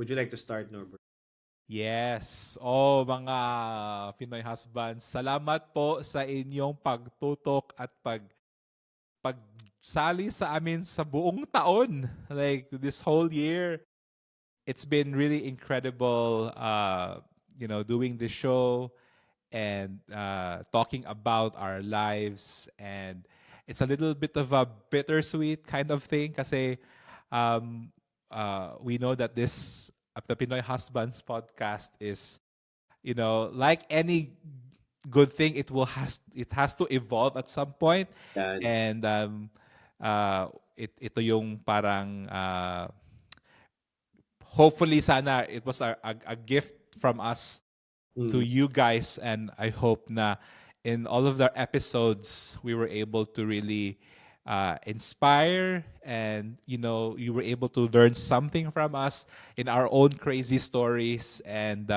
Would you like to start, Norbert? Yes. Oh, mga Pinoy husbands, salamat po sa inyong pagtutok at pagsali sa amin sa buong taon. Like this whole year, it's been really incredible doing this show and talking about our lives, and it's a little bit of a bittersweet kind of thing kasi um, we know that this the Pinoy Husbands podcast is, like any good thing, it has to evolve at some point. Yan. And ito yung parang hopefully sana it was a gift from us to Mm. you guys, and I hope na in all of the episodes we were able to really inspire, and you were able to learn something from us in our own crazy stories. And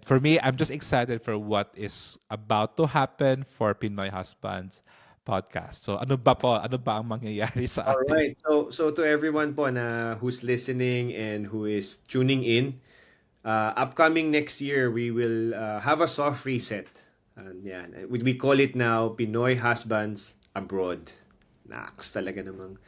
for me, I'm just excited for what is about to happen for Pinoy Husbands podcast. So ano ba po? Ano ba ang mangyayari sa All atin? right. So to everyone po na who's listening and who is tuning in, upcoming next year we will have a soft reset. And yan. We call it now Pinoy Husbands Abroad. Naks talaga namang.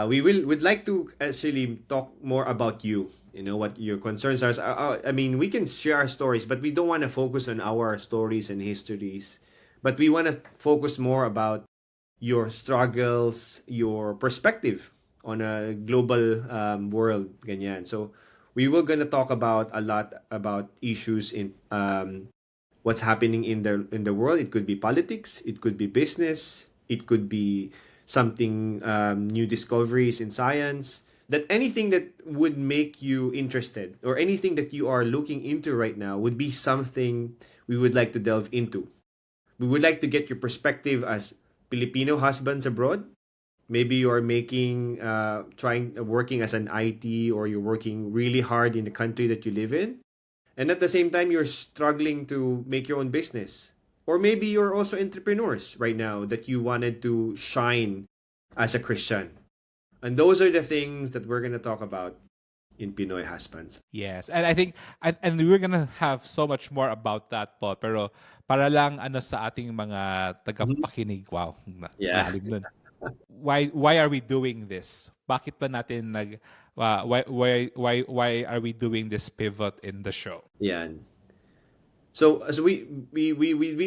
Would like to actually talk more about you. You know what your concerns are. I mean, we can share our stories, but we don't want to focus on our stories and histories. But we want to focus more about your struggles, your perspective on a global world, ganyan. So we were gonna talk about a lot about issues in what's happening in the world. It could be politics, it could be business, it could be something new discoveries in science. That anything that would make you interested or anything that you are looking into right now would be something we would like to delve into. We would like to get your perspective as Filipino husbands abroad. Maybe you are working as an IT, or you're working really hard in the country that you live in. And at the same time, you're struggling to make your own business. Or maybe you're also entrepreneurs right now that you wanted to shine as a Christian. And those are the things that we're going to talk about in Pinoy Husbands. Yes, and I think and we're gonna have so much more about that po. Pero para lang sa ating mga Mhm. tagapakinig, wow, Yeah. lalim nun. Why are we doing this? Bakit ba natin why are we doing this pivot in the show? Yan. So as we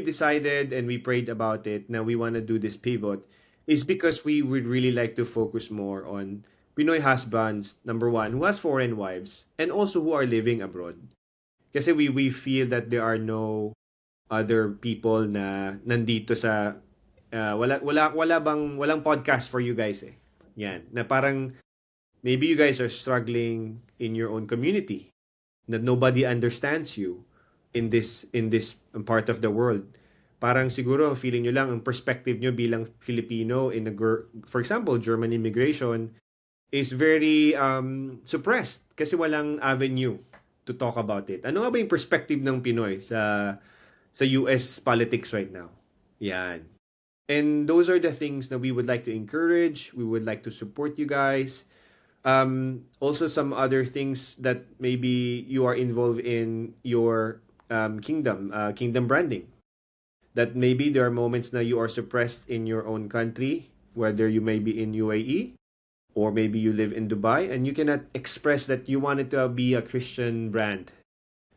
decided and we prayed about it. Now we want to do this pivot is because we would really like to focus more on Pinoy husbands, number one, who has foreign wives and also who are living abroad. Kasi we feel that there are no other people na nandito sa walang podcast for you guys eh. Yan. Na parang maybe you guys are struggling in your own community, that nobody understands you in this part of the world. Parang siguro ang feeling nyo lang, ang perspective nyo bilang Filipino for example, German immigration is very suppressed kasi walang avenue to talk about it. Ano nga ba yung perspective ng Pinoy sa US politics right now? Yan. And those are the things that we would like to encourage. We would like to support you guys. Also, some other things that maybe you are involved in your kingdom branding. That maybe there are moments that you are suppressed in your own country, whether you may be in UAE or maybe you live in Dubai, and you cannot express that you wanted to be a Christian brand,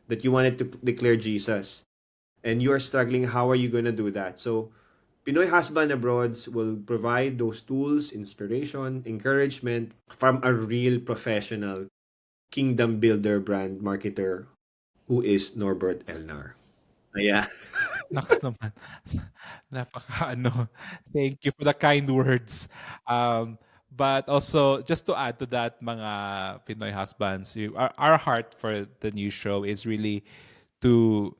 that you wanted to declare Jesus, and you are struggling. How are you going to do that? So Pinoy Husband Abroads will provide those tools, inspiration, encouragement from a real professional kingdom builder brand marketer who is Norbert Elnar. Yeah. Naks naman. Napaka ano. Thank you for the kind words. But also, just to add to that, mga Pinoy husbands, our heart for the new show is really to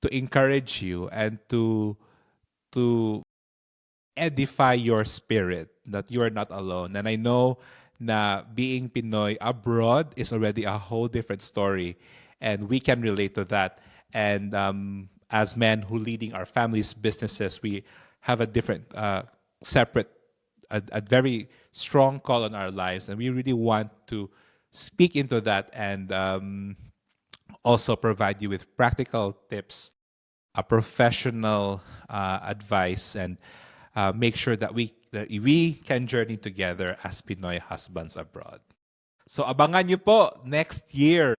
encourage you and to edify your spirit that you are not alone. And I know na being Pinoy abroad is already a whole different story, and we can relate to that. And as men who leading our families' businesses, we have a different, separate, a very strong call on our lives, and we really want to speak into that and also provide you with practical tips, a professional advice, and make sure that we can journey together as Pinoy husbands abroad. So abangan niyo po next year